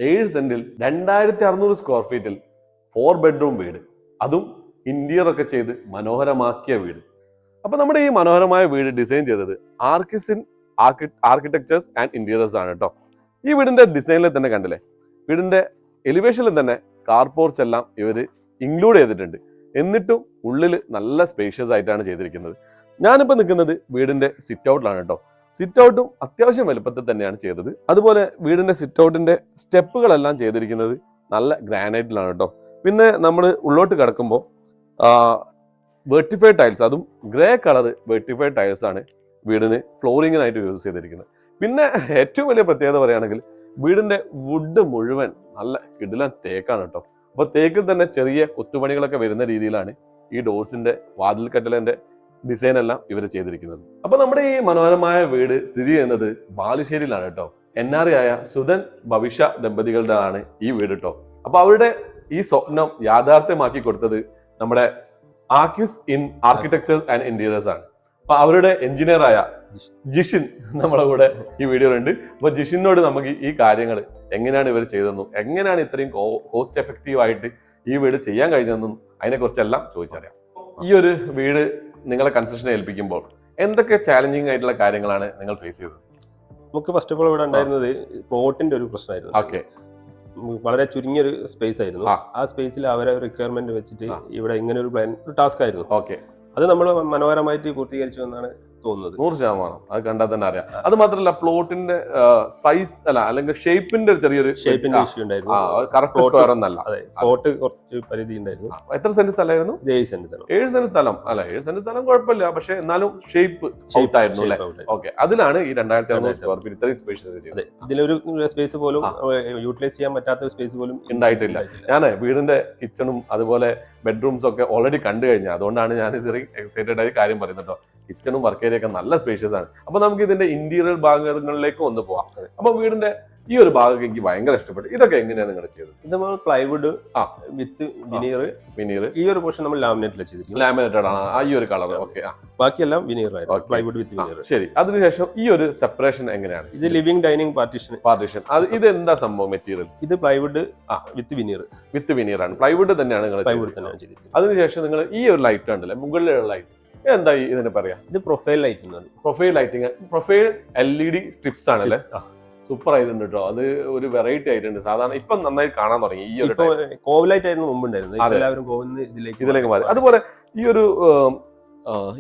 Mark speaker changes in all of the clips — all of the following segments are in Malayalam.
Speaker 1: 7 സെന്റിൽ 2600 സ്ക്വയർ ഫീറ്റിൽ 4 ബെഡ്റൂം വീട്, അതും ഇന്റീരിയർ ഒക്കെ ചെയ്ത് മനോഹരമാക്കിയ വീട്. അപ്പൊ നമ്മുടെ ഈ മനോഹരമായ വീട് ഡിസൈൻ ചെയ്തത് ആർക്കിസിൻ ആർക്കിടെക്ചേഴ്സ് ആൻഡ് ഇന്റീരിയേഴ്സ് ആണ് കേട്ടോ. ഈ വീടിന്റെ ഡിസൈനിൽ തന്നെ കണ്ടില്ലേ, വീടിന്റെ എലിവേഷനിൽ തന്നെ കാർ പോർച്ച് എല്ലാം ഇവര് ഇൻക്ലൂഡ് ചെയ്തിട്ടുണ്ട്. എന്നിട്ടും ഉള്ളിൽ നല്ല സ്പേഷ്യസ് ആയിട്ടാണ് ചെയ്തിരിക്കുന്നത്. ഞാനിപ്പോൾ നിൽക്കുന്നത് വീടിന്റെ സിറ്റ് ഔട്ടിലാണ് കേട്ടോ. സിറ്റ് ഔട്ടും അത്യാവശ്യം വലുപ്പത്തിൽ തന്നെയാണ് ചെയ്തത്. അതുപോലെ വീടിന്റെ സിറ്റ് ഔട്ടിന്റെ സ്റ്റെപ്പുകളെല്ലാം ചെയ്തിരിക്കുന്നത് നല്ല ഗ്രാനൈറ്റിലാണ് കേട്ടോ. പിന്നെ നമ്മൾ ഉള്ളോട്ട് കിടക്കുമ്പോൾ വെർട്ടിഫൈഡ് ടൈൽസ്, അതും ഗ്രേ കളർ വെർട്ടിഫൈഡ് ടൈൽസ് ആണ് വീടിന് ഫ്ലോറിങ്ങിനായിട്ട് യൂസ് ചെയ്തിരിക്കുന്നത്. പിന്നെ ഏറ്റവും വലിയ പ്രത്യേകത പറയുകയാണെങ്കിൽ വീടിന്റെ വുഡ് മുഴുവൻ നല്ല കിടിലൻ തേക്കാണ് കേട്ടോ. അപ്പൊ തേക്കിൽ തന്നെ ചെറിയ കൊത്തുപണികളൊക്കെ വരുന്ന രീതിയിലാണ് ഈ ഡോർസിന്റെ വാതിൽ കട്ടലിന്റെ ഡിസൈൻ എല്ലാം ഇവർ ചെയ്തിരിക്കുന്നത്. അപ്പൊ നമ്മുടെ ഈ മനോഹരമായ വീട് സ്ഥിതി ചെയ്യുന്നത് ബാലുശ്ശേരിയിലാണ് കേട്ടോ. NRI ആയ സുധൻ ഭവിഷ്യ ദമ്പതികളുടെ ആണ് ഈ വീട് കേട്ടോ. അപ്പൊ അവരുടെ ഈ സ്വപ്നം യാഥാർത്ഥ്യമാക്കി കൊടുത്തത് നമ്മുടെ ആക്യുസ് ഇൻ ആർക്കിടെക്ചേഴ്സ് ആൻഡ് ഇന്റീരിയേഴ്സ് ആണ്. അപ്പൊ അവരുടെ എഞ്ചിനീയർ ആയ ജിഷിൻ നമ്മളെ കൂടെ ഈ വീഡിയോയിലുണ്ട്. അപ്പൊ ജിഷിനോട് നമുക്ക് ഈ കാര്യങ്ങൾ എങ്ങനെയാണ് ഇവർ ചെയ്തതെന്നും എങ്ങനെയാണ് ഇത്രയും കോസ്റ്റ് എഫക്റ്റീവ് ആയിട്ട് ഈ വീട് ചെയ്യാൻ കഴിഞ്ഞതെന്നും അതിനെക്കുറിച്ചെല്ലാം ചോദിച്ചറിയാം. ഈ ഒരു വീട് നിങ്ങളെ കൺസ്ട്രക്ഷൻ ഏൽപ്പിക്കുമ്പോൾ എന്തൊക്കെ ചാലഞ്ചിങ് ആയിട്ടുള്ള കാര്യങ്ങളാണ് നിങ്ങൾ ഫേസ് ചെയ്തത്?
Speaker 2: നമുക്ക് ഫസ്റ്റ് ഓഫ് ഓൾ ഇവിടെ ഉണ്ടായിരുന്നത് പ്ലോട്ടിന്റെ ഒരു പ്രശ്നമായിരുന്നു.
Speaker 1: ഓക്കെ,
Speaker 2: വളരെ ചുരുങ്ങിയൊരു സ്പേസ് ആയിരുന്നു. ആ സ്പേസിൽ അവരെ റിക്വയർമെന്റ് വെച്ചിട്ട് ഇവിടെ ഇങ്ങനെ ഒരു പ്ലാൻ, ഒരു ടാസ്ക് ആയിരുന്നു.
Speaker 1: ഓക്കെ,
Speaker 2: അത് നമ്മൾ മനോഹരമായിട്ട് പൂർത്തീകരിച്ചു എന്നാണ് തോന്നുന്നത്.
Speaker 1: 100% അത് കണ്ടാൽ തന്നെ അറിയാം. അത് മാത്രമല്ല പ്ലോട്ടിന്റെ സൈസ് അല്ലെങ്കിൽ ഷേപ്പിന്റെ ചെറിയൊരു
Speaker 2: ഷേപ്പിന്റെ ഇഷ്യൂ ഉണ്ടായിരുന്നു.
Speaker 1: കറക്റ്റ് സ്ക്വയർ ഒന്നല്ല.
Speaker 2: അതെ, പ്ലോട്ട് കുറച്ച് പരിധി ഉണ്ടായിരുന്നു.
Speaker 1: എത്ര സെന്റ് സ്ഥലമായിരുന്നു?
Speaker 2: 7 സെന്റ് സ്ഥലം.
Speaker 1: 7 സെന്റ് സ്ഥലം അല്ല, 7 സെന്റ് സ്ഥലം കുഴപ്പമില്ല, പക്ഷെ എന്നാലും ഷേപ്പ് ഔട്ട് ആയിരുന്നു അല്ലേ? ഓക്കെ, അതിലാണ് ഈ 2600 സ്ക്വയർ ഫീറ്റ് ഇത്രയും സ്പേസ് ചെയ്തത്.
Speaker 2: ഇതിലൊരു സ്പേസ് പോലും യൂട്ടിലൈസ് ചെയ്യാൻ പറ്റാത്ത സ്പേസ് പോലും
Speaker 1: ഉണ്ടായിട്ടില്ല. ഞാൻ വീടിന്റെ കിച്ചണും അതുപോലെ ബെഡ്റൂംസ് ഒക്കെ ഓൾറെഡി കണ്ടു കഴിഞ്ഞാൽ, അതുകൊണ്ടാണ് ഞാൻ ഇത്രയും എക്സൈറ്റഡ് ആയി കാര്യം പറയുന്നത് കേട്ടോ. കിച്ചണും വർക്ക് ഏരിയ ഒക്കെ നല്ല സ്പേഷ്യസ് ആണ്. അപ്പൊ നമുക്ക് ഇതിന്റെ ഇന്റീരിയർ ഭാഗങ്ങളിലേക്ക് ഒന്ന് പോവാം. അപ്പൊ വീടിന്റെ ഈ ഒരു ഭാഗം എനിക്ക് ഭയങ്കര ഇഷ്ടപ്പെട്ടു. ഇതൊക്കെ എങ്ങനെയാണ് നിങ്ങൾ ചെയ്തത്?
Speaker 2: ഇത് നമ്മൾ പ്ലൈവുഡ് വിത്ത് വിനീർ, ഈ ഒരു പോർഷൻ നമ്മൾ ലാമിനേറ്റിൽ ചെയ്തിരിക്കുന്നത്.
Speaker 1: ലാമിനേറ്റഡ് ആണ് ആ ഈ ഒരു കളർ. ഓക്കെ,
Speaker 2: ബാക്കിയെല്ലാം വിനീർ ആയിരുന്നു. പ്ലൈവുഡ് വിത്ത് വിനീർ.
Speaker 1: ശരി, അതിനുശേഷം ഈ ഒരു സെപ്പറേഷൻ എങ്ങനെയാണ്?
Speaker 2: ഇത് ലിവിംഗ് ഡൈനിങ് പാർട്ടീഷൻ.
Speaker 1: ഇത് എന്താ സംഭവം മെറ്റീരിയൽ?
Speaker 2: ഇത് പ്ലൈവുഡ് വിത്ത് വിനീർ
Speaker 1: ആണ്. പ്ലൈവുഡ് തന്നെയാണ് നിങ്ങൾ ചെയ്തിരിക്കുന്നത്. അതിനുശേഷം നിങ്ങൾ ഈ ഒരു ലൈറ്റ് ഉണ്ടല്ലേ, മുകളിലുള്ള ലൈറ്റ്, എന്താ ഇതിന് പറയാ?
Speaker 2: ഇത് profile lighting.
Speaker 1: Profile LED strips ആണല്ലേ? സൂപ്പർ ആയിട്ടുണ്ട് കേട്ടോ. അത് ഒരു വെറൈറ്റി ആയിട്ടുണ്ട്. സാധാരണ ഇപ്പൊ നന്നായി കാണാൻ തുടങ്ങി. ഈ ഒരു
Speaker 2: കോവിലൈറ്റ് ആയിരുന്നു മുമ്പുണ്ടായിരുന്നത്, എല്ലാവരും കോവിന്ന്
Speaker 1: ഇതിലേക്ക് മാറി. അതുപോലെ ഈ ഒരു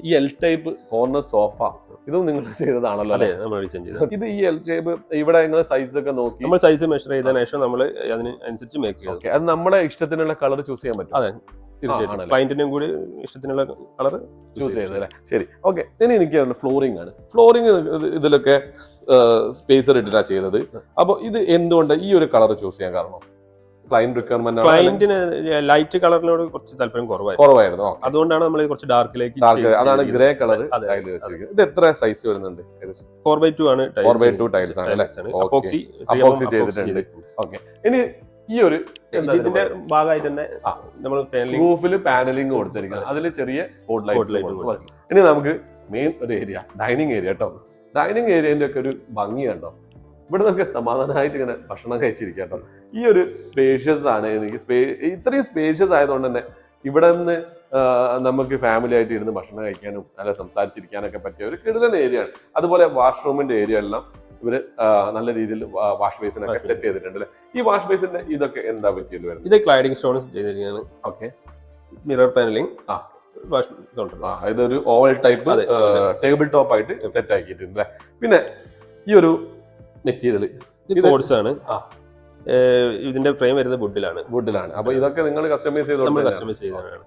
Speaker 1: ഈ L ടൈപ്പ് കോർണർ സോഫ, ഇതും നിങ്ങൾ ചെയ്തതാണല്ലോ?
Speaker 2: അതെ, നമ്മൾ ഡിസൈൻ ചെയ്തത്.
Speaker 1: ഇത് ഈ L ടൈപ്പ് ഇവിടെ നിങ്ങൾ സൈസ് ഒക്കെ നോക്കി
Speaker 2: നമ്മൾ സൈസ് മെഷർ ചെയ്തതിനു ശേഷം നമ്മൾ അതിനനുസരിച്ച് മേക്ക് ചെയ്തു.
Speaker 1: അത് നമ്മുടെ ഇഷ്ടത്തിനുള്ള കളർ ചൂസ് ചെയ്യാൻ പറ്റും.
Speaker 2: അതെ, തീർച്ചയായിട്ടും ക്ലയന്റിനും കൂടി ഇഷ്ടത്തിനുള്ള കളർ
Speaker 1: ചൂസ് ചെയ്തല്ലേ? ശരി, ഓക്കെ. ഇനി എനിക്ക് ഫ്ലോറിംഗ് ആണ്. ഫ്ലോറിംഗ് ഇതിലൊക്കെ സ്പേസർ ഇട്ടിട്ടാണ് ചെയ്തത്. അപ്പൊ ഇത് എന്തുകൊണ്ട് ഈ ഒരു കളർ ചൂസ് ചെയ്യാൻ കാരണം?
Speaker 2: ക്ലയന്റിന് ലൈറ്റ് കളറിനോട് കുറച്ച് താല്പര്യം കുറവായിരുന്നു. അതുകൊണ്ടാണ് നമ്മൾ കുറച്ച് ഡാർക്കിലേക്ക്,
Speaker 1: അതാണ് ഗ്രേ കളർ. ഇത് എത്ര സൈസ് വരുന്നുണ്ട്?
Speaker 2: 4x2 ആണ്.
Speaker 1: 4x2 ടൈൽസ് ആണ്.
Speaker 2: അപ്പോക്സി
Speaker 1: ചെയ്തിട്ടുണ്ട്. ഓക്കെ, ഇനി ഈ ഒരു
Speaker 2: ഇതിന്റെ ഭാഗമായിട്ട് തന്നെ നമ്മൾ
Speaker 1: റൂഫിൽ പാനലിംഗ് കൊടുത്തിരിക്കുന്നത്, അതിൽ ചെറിയ സ്പോട്ട് ലൈറ്റ്. ഇനി നമുക്ക് മെയിൻ ഒരു ഏരിയ, ഡൈനിങ് ഏരിയ കേട്ടോ. ഡൈനിങ് ഏരിയന്റെ ഒക്കെ ഒരു ഭംഗി കണ്ടോ. ഇവിടെ നിന്നൊക്കെ സമാധാനമായിട്ട് ഇങ്ങനെ ഭക്ഷണം കഴിച്ചിരിക്കാം കേട്ടോ. ഈ ഒരു സ്പേഷ്യസ് ആണ് എനിക്ക്. ഇത്രയും സ്പേഷ്യസ് ആയതുകൊണ്ട് തന്നെ ഇവിടെ നിന്ന് നമുക്ക് ഫാമിലി ആയിട്ട് ഇരുന്ന് ഭക്ഷണം കഴിക്കാനും നല്ല സംസാരിച്ചിരിക്കാനൊക്കെ പറ്റിയ ഒരു കിടിലൻ ഏരിയ ആണ്. അതുപോലെ വാഷ്റൂമിന്റെ ഏരിയ എല്ലാം ഇവര് നല്ല രീതിയിൽ വാഷ് ബേസിനൊക്കെ സെറ്റ് ചെയ്തിട്ടുണ്ട് അല്ലേ? ഈ വാഷ് ബേസിന്റെ ഇതൊക്കെ എന്താ പറ്റിയത് വരുന്നത്?
Speaker 2: ഇത് ക്ലൈഡിംഗ് സ്റ്റോൺസ് ചെയ്തിരിക്കുകയാണ്.
Speaker 1: Okay,
Speaker 2: mirror panelling.
Speaker 1: ഇതൊരു ഓവൽ ടൈപ്പ് ടേബിൾ ടോപ്പ് ആയിട്ട് സെറ്റ് ആക്കിയിട്ടുണ്ട് അല്ലേ? പിന്നെ ഈ ഒരു മെറ്റീരിയൽ
Speaker 2: കോഡ്സ് ആണ്. ഇതിന്റെ ഫ്രെയിം വരുന്നത് വുഡിലാണ്.
Speaker 1: അപ്പൊ ഇതൊക്കെ നിങ്ങൾ കസ്റ്റമൈസ്
Speaker 2: ചെയ്തതാണ്.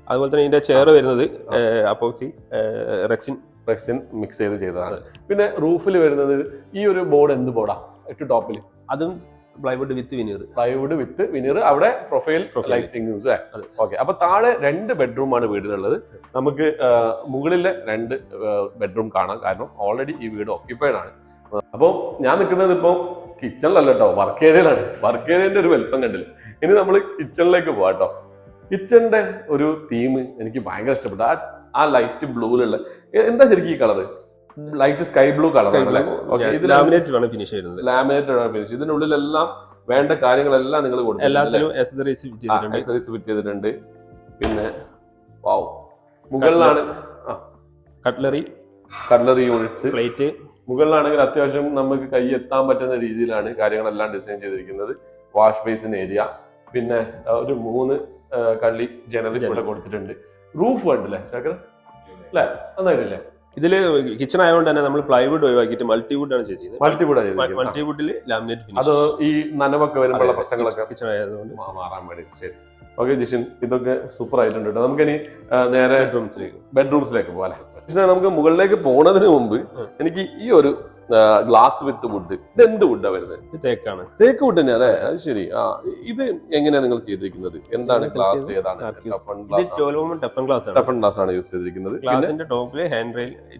Speaker 2: അതുപോലെ തന്നെ ഇതിന്റെ ചെയർ വരുന്നത് അപ്പോക്സി റെക്സിൻ
Speaker 1: മിക്സ് ചെയ്തതാണ്. പിന്നെ റൂഫിൽ വരുന്നത് ഈ ഒരു ബോർഡ് എന്ത് ബോർഡാ? ടോപ്പിൽ
Speaker 2: അതും പ്ലൈവുഡ് വിത്ത് വിനീർ.
Speaker 1: അവിടെ പ്രൊഫൈൽ ലൈറ്റിംഗ്. ഓക്കെ, അപ്പൊ താഴെ 2 ബെഡ്റൂം ആണ് വീടിനുള്ളത്. നമുക്ക് മുകളിലെ 2 ബെഡ്റൂം കാണാം, കാരണം ഓൾറെഡി ഈ വീട് ഓക്യുപ്പൈഡ് ആണ്. അപ്പോൾ ഞാൻ നിൽക്കുന്നത് ഇപ്പോൾ കിച്ചണിലല്ല കേട്ടോ, വർക്ക് ഏരിയയിലാണ്. വർക്ക് ഏരിയന്റെ ഒരു വലുപ്പം കണ്ടില്ല. ഇനി നമ്മൾ കിച്ചണിലേക്ക് പോവാം കേട്ടോ. കിച്ചണിന്റെ ഒരു തീം എനിക്ക് ഭയങ്കര ഇഷ്ടപ്പെട്ടു. ആ ലൈറ്റ് ബ്ലൂയിലുള്ള എന്താ ശരിക്കും ഈ colour? Light sky blue colour.
Speaker 2: Laminated ആണ് ഫിനിഷ് ചെയ്യുന്നത്.
Speaker 1: ലാമിനേറ്റഡ് ആണ് ഫിനിഷ്. ഇതിനുള്ളിലെല്ലാം വേണ്ട കാര്യങ്ങളെല്ലാം നിങ്ങൾ കൊടുത്തിട്ടുണ്ട്.
Speaker 2: എല്ലാത്തിലും accessories fit ചെയ്തിട്ടുണ്ട്.
Speaker 1: accessories fit ചെയ്തിട്ടുണ്ട്. പിന്നെ വാവ്, മുകളിലാണ് കട്ട്ലറി യൂണിറ്റ്സ്,
Speaker 2: പ്ലേറ്റ്.
Speaker 1: മുകളിലാണെങ്കിൽ അത്യാവശ്യം നമുക്ക് കൈ എത്താൻ പറ്റുന്ന രീതിയിലാണ് കാര്യങ്ങളെല്ലാം ഡിസൈൻ ചെയ്തിരിക്കുന്നത്. വാഷ് ബേസിൻ ഏരിയ, പിന്നെ ഒരു 3 കള്ളി ജനൽ ഇവിടെ കൊടുത്തിട്ടുണ്ട്. റൂഫ് ഉണ്ടല്ലേ അല്ലേ, നന്നായിട്ടില്ലേ?
Speaker 2: ഇതില് കിച്ചൺ ആയതുകൊണ്ട് തന്നെ നമ്മൾ പ്ലൈവുഡ് ഒഴിവാക്കിയിട്ട് മൾട്ടിവുഡ് ആണ് ചെയ്തിരിക്കുന്നത്. മൾട്ടിവുഡിൽ ലാമിനേറ്റ് ഫിനിഷ്.
Speaker 1: അത് ഈ നനവൊക്കെ വരുമ്പോഴുള്ള പ്രശ്നങ്ങളൊക്കെ
Speaker 2: കിച്ചൺ ആയതുകൊണ്ട്
Speaker 1: മാറാൻ വേണ്ടി. ശരി, ഓക്കെ ജിഷിൻ, ഇതൊക്കെ സൂപ്പർ ആയിട്ടുണ്ട് കേട്ടോ. നമുക്കിനി നേരെ ബെഡ്റൂംസിലേക്ക് പോകാം. നമുക്ക് മുകളിലേക്ക് പോണതിന് മുമ്പ് എനിക്ക് ഈ ഒരു ഗ്ലാസ് വിത്ത് വുഡ്, ഇത് എന്ത് വുഡാ വരുന്നത്?
Speaker 2: ഇത് തേക്കാണ്.
Speaker 1: തേക്ക് വുഡ് തന്നെയാണ് അല്ലേ? അത് ശരി. ഇത് എങ്ങനെയാ നിങ്ങൾ ചെയ്തിരിക്കുന്നത്? എന്താണ് ഗ്ലാസ്? ഏതാണ്? ടഫൺ ഗ്ലാസ് ആണ് യൂസ് ചെയ്തിരിക്കുന്നത്.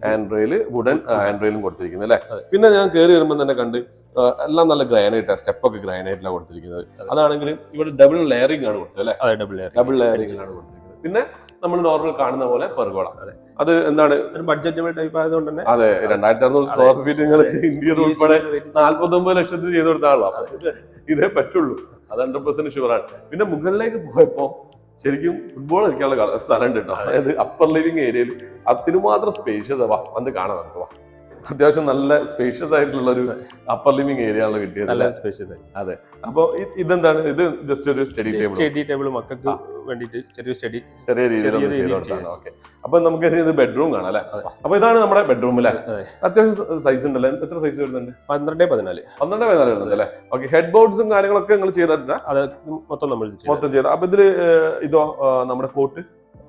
Speaker 1: ഹാൻഡ് റെയിൽ വുഡൻ ഹാൻഡ് റെയിലും കൊടുത്തിരിക്കുന്നത് അല്ലേ? പിന്നെ ഞാൻ കയറി വരുമ്പോൾ തന്നെ കണ്ട് എല്ലാം നല്ല ഗ്രാനൈറ്റ്, സ്റ്റെപ്പൊക്കെ ഗ്രാനൈറ്റിലാണ് കൊടുത്തിരിക്കുന്നത്. അതാണെങ്കിലും ഇവിടെ ഡബിൾ ലെയറിംഗ് ആണ് കൊടുത്തത് അല്ലേ? ഡബിൾ ലെയറിംഗ് ആണ് കൊടുത്തിരിക്കുന്നത്. പിന്നെ നമ്മൾ നോർമൽ കാണുന്ന പോലെ പെർഗോള. അത് എന്താണ്,
Speaker 2: ഒരു ബഡ്ജറ്റ് ടൈപ്പ് ആയതുകൊണ്ട് തന്നെ.
Speaker 1: അതെ, 2600 സ്ക്വയർ ഫീറ്റ് നിങ്ങൾ ഇന്ത്യയിൽ ഉൾപ്പെടെ 49 ലക്ഷത്തിൽ ചെയ്ത് കൊടുത്താണല്ലോ. ഇതേ പറ്റുള്ളൂ, അത് 100% ഷുവറാണ്. പിന്നെ മുകളിലേക്ക് പോയപ്പോ ശരിക്കും ഫുട്ബോൾ കളിക്കാനുള്ള സ്ഥലം ഉണ്ട് കേട്ടോ. അതായത് അപ്പർ ലിവിംഗ് ഏരിയയിൽ അതിന് മാത്രം സ്പേഷ്യസ് വന്ന് കാണാൻ നമുക്ക്. അത്യാവശ്യം നല്ല സ്പേഷ്യസ് ആയിട്ടുള്ള ഒരു അപ്പർ ലിവിംഗ് ഏരിയ ആണ് കിട്ടിയത്. അതെ. അപ്പൊ ഇതെന്താണ്? ഇത് ജസ്റ്റ് ഒരു സ്റ്റഡി ടേബിൾ
Speaker 2: മക്കൾക്ക് വേണ്ടിയിട്ട്
Speaker 1: ചെറിയ രീതിയിൽ. ഓക്കെ, അപ്പൊ നമുക്ക് ഇത് ബെഡ്റൂം കാണാം അല്ലെ? അപ്പൊ ഇതാണ് നമ്മുടെ ബെഡ്റൂം അല്ലെ? അത്യാവശ്യം സൈസ് ഉണ്ടല്ലേ? എത്ര സൈസ് വരുന്നുണ്ട്? 12x14 വരുന്നുണ്ട് അല്ലെ? ഓക്കെ, ഹെഡ് ബോർഡ്സും കാര്യങ്ങളൊക്കെ നിങ്ങൾ ചെയ്താ?
Speaker 2: അത് മൊത്തം
Speaker 1: ചെയ്ത. അപ്പൊ ഇതില് ഇതോ നമ്മുടെ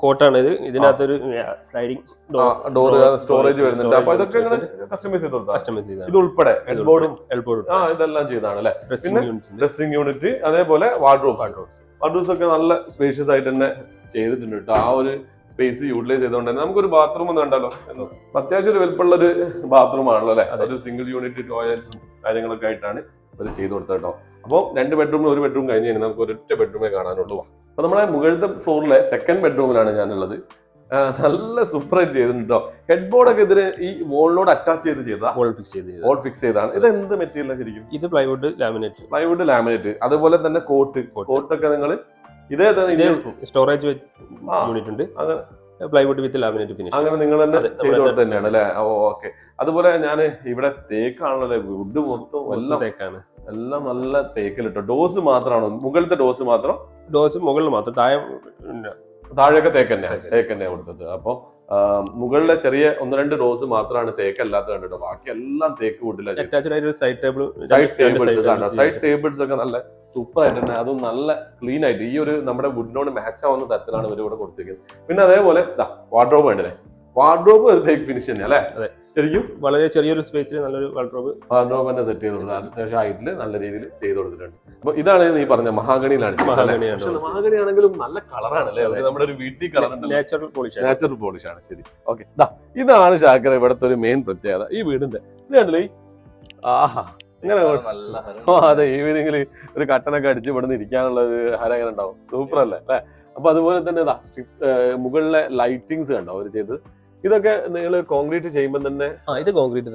Speaker 2: കോട്ടാണ് ഇത്. ഇതിനകത്തൊരു സ്ലൈഡിംഗ്
Speaker 1: ഡോർ സ്റ്റോറേജ് വരുന്നുണ്ട്. അപ്പൊ ഇതൊക്കെ കസ്റ്റമൈസ് ചെയ്ത് ഇത് ഉൾപ്പെടെ എൽബോർഡും ഇതെല്ലാം ചെയ്താണ് അല്ലെ? പിന്നെ ഡ്രസ്സിംഗ് യൂണിറ്റ്, അതേപോലെ വാർഡ്രോബ്സ് ഒക്കെ നല്ല സ്പേഷ്യസ് ആയിട്ട് തന്നെ ചെയ്തിട്ടുണ്ട് കേട്ടോ. ആ ഒരു സ്പേസ് യൂട്ടിലൈസ് ചെയ്തുകൊണ്ട് തന്നെ നമുക്കൊരു ബാത്റൂം ഒന്ന് കണ്ടാലോ? അത്യാവശ്യം ഒരു വലുപ്പമുള്ള ഒരു ബാത്റൂം ആണല്ലോ അല്ലെ? ഒരു സിംഗിൾ യൂണിറ്റ് ടോയ്ലറ്റ്സും കാര്യങ്ങളൊക്കെ ആയിട്ടാണ് ഇത് ചെയ്ത് കൊടുത്തത് കേട്ടോ. അപ്പോൾ 2 ബെഡ്റൂമിൽ 1 ബെഡ്റൂം കഴിഞ്ഞ് കഴിഞ്ഞാൽ നമുക്ക് ഒരൊറ്റ ബെഡ്റൂമേ കാണാനുള്ളൂ. അപ്പൊ നമ്മുടെ മുകളിലത്തെ ഫ്ലോറിലെ സെക്കൻഡ് ബെഡ്റൂമിലാണ് ഞാനുള്ളത്. നല്ല സൂപ്പറായിട്ട് ചെയ്തിട്ടുണ്ടോ. ഹെഡ് ബോർഡ് ഒക്കെ ഇതിന് ഈ വോളിനോട് അറ്റാച്ച് ചെയ്താ വോൾ ഫിക്സ് ചെയ്താണ്. ഇത് എന്ത് മെറ്റീരിയൽ ശരിക്കും?
Speaker 2: ഇത് പ്ലൈവുഡ്
Speaker 1: ലാമിനേറ്റ്. അതുപോലെ തന്നെ കോട്ടൊക്കെ നിങ്ങൾ ഇതേ
Speaker 2: സ്റ്റോറേജ് യൂണിറ്റ് ഉണ്ട്, പ്ലൈവുഡ് വിത്ത് ലാമിനേറ്റ് ഫിനിഷ്.
Speaker 1: അങ്ങനെ നിങ്ങൾ തന്നെ ചെയ്ത് കൊടുത്ത് തന്നെയാണ് അല്ലെ? ഓക്കെ. അതുപോലെ ഞാൻ ഇവിടെ തേക്കാണല്ലോ, വുഡ് മൊത്തം എല്ലാം തേക്കാണ്. എല്ലാം നല്ല തേക്കിലിട്ടോ. ഡോസ് മാത്രമാണോ? മുകളിലത്തെ ഡോസ്
Speaker 2: മുകളിൽ മാത്രം,
Speaker 1: താഴെയൊക്കെ തേക്കന്നെ കൊടുത്തത്. അപ്പൊ മുകളിലെ ചെറിയ 1-2 ഡോസ് മാത്രമാണ് തേക്കല്ലാത്ത കണ്ടിട്ടോ. ബാക്കി എല്ലാം തേക്ക് വുഡിലാണ്. സൈഡ് ടേബിൾസ് ഒക്കെ നല്ല സൂപ്പർ ആയിട്ട് തന്നെ, അതും നല്ല ക്ലീൻ ആയിട്ട് ഈ ഒരു നമ്മുടെ വുഡിനോട് മാച്ച് ആവുന്ന തരത്തിലാണ് ഇവർ ഇവിടെ കൊടുത്തിരിക്കുന്നത്. പിന്നെ അതേപോലെ വാർഡ്രോബ് വേണ്ടല്ലേ? വാർഡ്രോബ് ഒരു തേക്ക് ഫിനിഷ് തന്നെ അല്ലെ? ശരിക്കും വളരെ ചെറിയൊരു സ്പേസിൽ നല്ലൊരു വാർഡ്രോബ് തന്നെ സെറ്റ് ചെയ്ത് കൊടുത്തത്. അത്യാവശ്യം ഹൈറ്റില് നല്ല രീതിയിൽ ചെയ്ത് കൊടുത്തിട്ടുണ്ട്. അപ്പൊ ഇതാണ് നീ പറഞ്ഞ മഹാഗണിയിലാണ്. മഹാഗണി ആണെങ്കിലും നല്ല കളറാണ് അല്ലെ? നമ്മുടെ ഒരു വീട്ടിൽ കളർ ഉണ്ട്, നാച്ചുറൽ പോളിഷ് ആണ്. ശരി, ഓക്കെ. ഇതാണ് ഷാക്കർ ഇവിടുത്തെ ഒരു മെയിൻ പ്രത്യേകത ഈ വീടിന്റെ. ഇത് കണ്ടില്ലേ? ആഹാ, ഇങ്ങനെ അതെ, ഈവനിങ്ങില് ഒരു കട്ടനൊക്കെ അടിച്ച് ഇവിടുന്ന് ഇരിക്കാനുള്ള ഒരു ഹരം എങ്ങനെ ഉണ്ടാവും? സൂപ്പർ അല്ലേ? അപ്പൊ അതുപോലെ തന്നെ മുകളിലെ ലൈറ്റിങ്സ് കണ്ടോ അവർ ചെയ്ത്? ഇതൊക്കെ നിങ്ങൾ കോൺക്രീറ്റ് ചെയ്യുമ്പോൾ തന്നെ
Speaker 2: ഇത് കോൺക്രീറ്റ്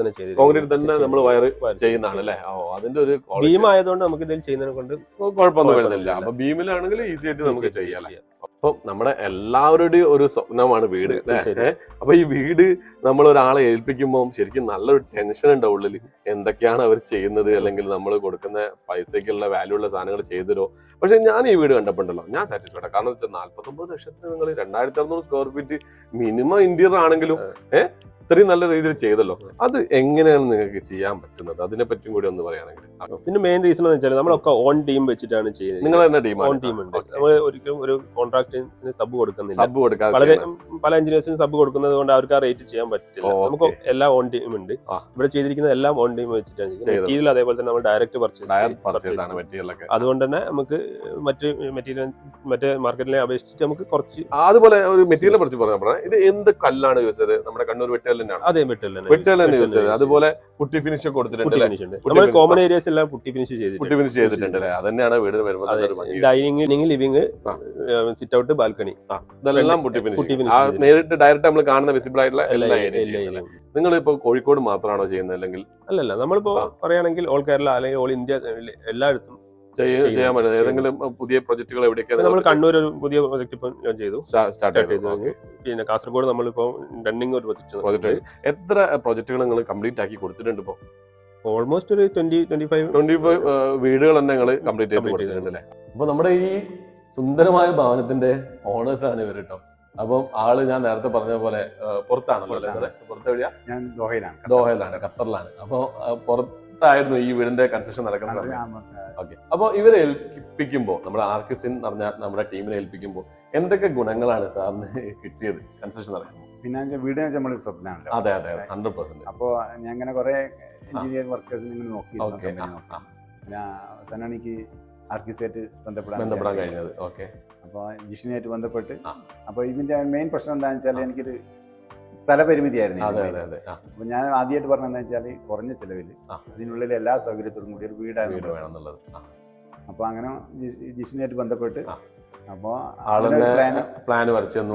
Speaker 1: തന്നെ നമ്മൾ വയർ ചെയ്യുന്നതാണ് അല്ലേ? അതിന്റെ ഒരു
Speaker 2: ബീം ആയതുകൊണ്ട് നമുക്ക് ഇതിൽ ചെയ്യുന്നതിനെ കൊണ്ട്
Speaker 1: കുഴപ്പമൊന്നും വരുന്നില്ല. അപ്പൊ ബീമിലാണെങ്കിൽ ഈസി ആയിട്ട് നമുക്ക് ചെയ്യാം. അപ്പൊ നമ്മുടെ എല്ലാവരുടെയും ഒരു സ്വപ്നമാണ് വീട്. അപ്പൊ ഈ വീട് നമ്മൾ ഒരാളെ ഏൽപ്പിക്കുമ്പോൾ ശരിക്കും നല്ലൊരു ടെൻഷൻ ഉണ്ട് ഉള്ളിൽ. എന്തൊക്കെയാണ് അവർ ചെയ്യുന്നത്, അല്ലെങ്കിൽ നമ്മൾ കൊടുക്കുന്ന പൈസക്കുള്ള വാല്യൂ ഉള്ള സാധനങ്ങൾ ചെയ്തരോ? പക്ഷെ ഞാൻ ഈ വീട് കണ്ടപ്പോണ്ടല്ലോ ഞാൻ സാറ്റിസ്ഫൈഡ്. കാരണം വെച്ചാൽ 49 ലക്ഷത്തിന് നിങ്ങൾ 2600 സ്ക്വയർ ഫീറ്റ് മിനിമം ഇന്റീരിയർ ആണെങ്കിലും ഇത്രയും നല്ല രീതിയിൽ ചെയ്തല്ലോ. അത് എങ്ങനെയാണ് നിങ്ങൾക്ക് ചെയ്യാൻ പറ്റുന്നത്? അതിനെ പറ്റിയും കൂടി ഒന്ന് പറയുകയാണെങ്കിൽ.
Speaker 2: ഇതിന്റെ മെയിൻ റീസൺ എന്ന് വെച്ചാൽ നമ്മളൊക്കെ ഓൺ ടീം വെച്ചിട്ടാണ് ചെയ്യുന്നത്.
Speaker 1: നിങ്ങൾ തന്നെ ഓൺ
Speaker 2: ടീം ഉണ്ട്. നമ്മൾ ഒരിക്കലും ഒരു കോൺട്രാക്ടേഴ്സിന് സബ് കൊടുക്കുന്നില്ല. പല എഞ്ചിനീയേഴ്സിന് സബ് കൊടുക്കുന്നത് കൊണ്ട് അവർക്ക് ആ റേറ്റ് ചെയ്യാൻ പറ്റില്ല. നമുക്ക് എല്ലാം ഓൺ ടീം ഉണ്ട്. ഇവിടെ ചെയ്തിരിക്കുന്നത് എല്ലാം ഓൺ ടീം വെച്ചിട്ടാണ് ചെയ്യുന്നത്. മെറ്റീരിയൽ അതേപോലെ തന്നെ നമ്മൾ ഡയറക്റ്റ് പർച്ചേസ്. അതുകൊണ്ട് തന്നെ നമുക്ക് മറ്റേ മാർക്കറ്റിലെ അപേക്ഷിച്ചിട്ട് നമുക്ക് കുറച്ച്.
Speaker 1: അതുപോലെ ഒരു മെറ്റീരിയൽ കുറിച്ച് പറഞ്ഞാൽ ഇത് എന്ത് കല്ലാണ് യൂസ് ചെയ്തത്? നമ്മുടെ കണ്ണൂർ അതുപോലെ പുട്ടി ഫിനിഷ് കൊടുത്തിട്ടുണ്ട്.
Speaker 2: കോമൺ ഏരിയസ് എല്ലാം പുട്ടി ഫിനിഷ്
Speaker 1: ചെയ്തിട്ടുണ്ട്. അതന്നെയാണ് വീട് വരുമ്പോൾ
Speaker 2: dining, living, sit out, balcony
Speaker 1: ഇതെല്ലാം പുട്ടി ഫിനിഷ്. നേരിട്ട് ഡയറക്റ്റ് നമ്മൾ കാണുന്ന വിസിബിൾ ആയിട്ടുള്ള എല്ലാ ഏരിയയും. നിങ്ങൾ ഇപ്പൊ കോഴിക്കോട് മാത്രമാണോ ചെയ്യുന്നത്? അല്ലെങ്കിൽ
Speaker 2: അല്ലല്ല, നമ്മളിപ്പോ പറയുകയാണെങ്കിൽ ഓൾ കേരള അല്ലെങ്കിൽ ഓൾ ഇന്ത്യ എല്ലായിടത്തും
Speaker 1: ചെയ്യാൻ പറ്റും. ഏതെങ്കിലും പുതിയ പ്രൊജക്ടുകൾ എവിടെയൊക്കെ
Speaker 2: നമ്മൾ കണ്ണൂർ ഒരു പുതിയ പ്രൊജക്ട് ഇപ്പം ഞാൻ ചെയ്തു,
Speaker 1: സ്റ്റാർട്ട് ചെയ്തു.
Speaker 2: പിന്നെ കാസർഗോഡ് നമ്മളിപ്പോ റണ്ണിങ് ഒരു
Speaker 1: പ്രൊജക്ട്. എത്ര പ്രൊജക്ടുകൾ നിങ്ങൾ കംപ്ലീറ്റ് ആക്കി കൊടുത്തിട്ടുണ്ട് ഇപ്പൊ?
Speaker 2: ഓൾമോസ്റ്റ് ഒരു 25
Speaker 1: വീടുകൾ തന്നെ നിങ്ങൾ കംപ്ലീറ്റ് ചെയ്ത് കൊടുത്തിട്ടുണ്ട്. അപ്പൊ നമ്മുടെ ഈ സുന്ദരമായ ഭവനത്തിന്റെ ഓണേഴ്സ് ആണ് ഇവർ കേട്ടോ. അപ്പം ആള് ഞാൻ നേരത്തെ പറഞ്ഞ പോലെ പുറത്താണല്ലോ അല്ലേ സാറേ? പുറത്ത് എവിടെയാ?
Speaker 3: ഞാൻ
Speaker 1: ദോഹയിലാണ്, ഖത്തറിലാണ്. അപ്പൊ പുറത്തായിരുന്നു ഈ വീടിന്റെ കൺസ്ട്രക്ഷൻ നടക്കുന്നത്. ഓക്കെ. അപ്പൊ ഇവരെ ഏൽപ്പിക്കുമ്പോ നമ്മുടെ ആർക്കിസിൻ എന്ന് പറഞ്ഞ നമ്മുടെ ടീമിനെ ഏൽപ്പിക്കുമ്പോ എന്തൊക്കെ ഗുണങ്ങളാണ് സാറിന് കിട്ടിയത് കൺസ്ട്രക്ഷൻ നടക്കുന്നത്?
Speaker 3: പിന്നെ വീട് നമ്മൾ സ്വപ്നമാണല്ലോ.
Speaker 1: അതെ 100%.
Speaker 3: അപ്പോ ഞാൻ ഇങ്ങനെ കുറെ എഞ്ചിനീയർ വർക്കേഴ്സിനെ ഇങ്ങനെ നോക്കിയിരുന്നു. പിന്നെ അവസാനമാണ് എനിക്ക് ആർക്കിസായിട്ട് ബന്ധപ്പെടാൻ
Speaker 1: കഴിഞ്ഞത്. ഓക്കെ.
Speaker 3: അപ്പോൾ ജിഷിനായിട്ട് ബന്ധപ്പെട്ട് അപ്പോൾ ഇതിന്റെ മെയിൻ പ്രശ്നം എന്താണെന്ന് വെച്ചാൽ എനിക്കൊരു സ്ഥലപരിമിതിയായിരുന്നു. അപ്പൊ ഞാൻ ആദ്യമായിട്ട് പറഞ്ഞത് എന്താ വെച്ചാൽ കുറഞ്ഞ ചെലവിൽ അതിനുള്ളിൽ എല്ലാ സൗകര്യത്തോടും കൂടി ഒരു വീടാണ് വേണമെന്നുള്ളത്. അപ്പൊ അങ്ങനെ ജിഷിനായിട്ട് ബന്ധപ്പെട്ട് അപ്പൊ
Speaker 1: പ്ലാൻ വരച്ചു തന്നു,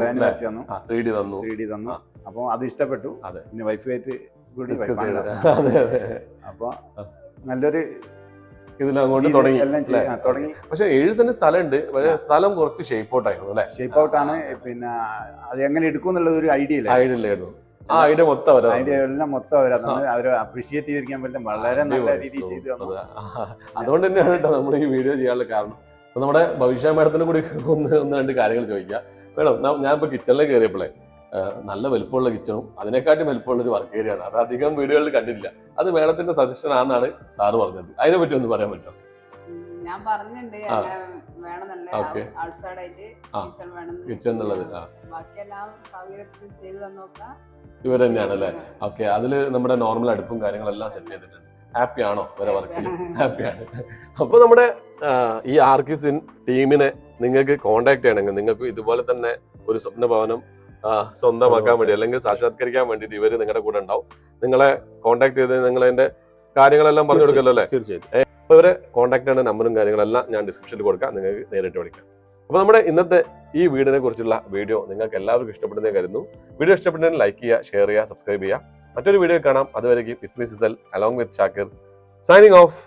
Speaker 1: 3D തന്നു.
Speaker 3: അപ്പൊ അത് ഇഷ്ടപ്പെട്ടു. പിന്നെ വൈഫായിട്ട് കൂടി അപ്പൊ നല്ലൊരു
Speaker 1: ഇതിലങ്ങോട്ട് തുടങ്ങി. പക്ഷെ 7 സെന്റ് സ്ഥലമുണ്ട്. സ്ഥലം കുറച്ച് ഷേപ്പ് ഔട്ട് ആയിരുന്നു അല്ലെ?
Speaker 3: ഷേപ്പ് ഔട്ട് ആണ്. പിന്നെ അത് എങ്ങനെ എടുക്കും എന്നുള്ളത് ഒരു ഐഡിയ
Speaker 1: ഇല്ലായിരുന്നു. ആ ഐഡിയ മൊത്തം
Speaker 3: എല്ലാം മൊത്തം അവരെ അപ്രീഷിയേറ്റ് ചെയ്തിരിക്കാൻ പറ്റും. വളരെ നല്ല രീതിയിൽ ചെയ്തു തന്നു.
Speaker 1: അതുകൊണ്ട് തന്നെയാണ് കേട്ടോ നമ്മൾ ഈ വീഡിയോ ചെയ്യാനുള്ള കാരണം. അപ്പൊ നമ്മുടെ ഭവിഷ്യ മാഡത്തിനും കൂടി ഒന്ന് രണ്ട് കാര്യങ്ങൾ ചോദിക്കാം. മേഡം, ഞാൻ ഇപ്പൊ കിച്ചണിലേക്ക് കയറിയപ്പോഴേ നല്ല വലുപ്പമുള്ള കിച്ചണും അതിനെക്കാട്ടും വലുപ്പമുള്ള ഒരു വർക്ക് ഏരിയ ആണ്. അത് അധികം വീടുകളിൽ കണ്ടിട്ടില്ല. അത് മേഡത്തിന്റെ സജഷൻ ആണെന്നാണ് സാറ് പറഞ്ഞത്. അതിനെ പറ്റി ഒന്ന് പറയാൻ പറ്റുമോ?
Speaker 4: ഞാൻ പറഞ്ഞിട്ടുണ്ട്
Speaker 1: കിച്ചൺ എന്നുള്ളത്.
Speaker 4: ബാക്കിയെല്ലാം സൗകര്യത്തിൽ ചെയ്തു തന്നോക്കാം
Speaker 1: ഇവർ തന്നെയാണ് അല്ലേ? ഓക്കെ. അതില് നമ്മുടെ നോർമൽ അടുപ്പും കാര്യങ്ങളെല്ലാം സെറ്റ് ചെയ്തിട്ടുണ്ട്. ഹാപ്പി ആണോ ഇവരെ വർക്കിൽ? ഹാപ്പിയാണ്. അപ്പൊ നമ്മുടെ ഈ ആർക്കിസിൻ ടീമിനെ നിങ്ങൾക്ക് കോണ്ടാക്ട് ചെയ്യണമെങ്കിൽ നിങ്ങൾക്ക് ഇതുപോലെ തന്നെ ഒരു സ്വപ്ന ഭവനം സ്വന്തമാക്കാൻ വേണ്ടി അല്ലെങ്കിൽ സാക്ഷാത്കരിക്കാൻ വേണ്ടിയിട്ട് ഇവര് നിങ്ങളുടെ കൂടെ ഉണ്ടാവും. നിങ്ങളെ കോണ്ടാക്ട് ചെയ്ത് നിങ്ങൾ അതിന്റെ കാര്യങ്ങളെല്ലാം പറഞ്ഞു കൊടുക്കല്ലോ അല്ലേ?
Speaker 2: തീർച്ചയായിട്ടും.
Speaker 1: അപ്പൊ ഇവരെ കോണ്ടാക്ട് ചെയ്യേണ്ട നമ്പറും കാര്യങ്ങളെല്ലാം ഞാൻ ഡിസ്ക്രിപ്ഷനിൽ കൊടുക്കാം, നിങ്ങൾക്ക് നേരിട്ട് വിളിക്കാം. അപ്പൊ നമ്മുടെ ഇന്നത്തെ ഈ വീഡിയോനെ കുറിച്ചുള്ള വീഡിയോ നിങ്ങൾക്ക് എല്ലാവർക്കും ഇഷ്ടപ്പെടുന്നേ കരുതുന്നു. വീഡിയോ ഇഷ്ടപ്പെട്ടെങ്കിൽ ലൈക്ക് ചെയ്യുക, ഷെയർ ചെയ്യുക, സബ്സ്ക്രൈബ് ചെയ്യുക. മറ്റൊരു വീഡിയോ കാണാം. അതുവരെയും ഇറ്റ്സ് മീ സിസൽ along with Shakir signing of.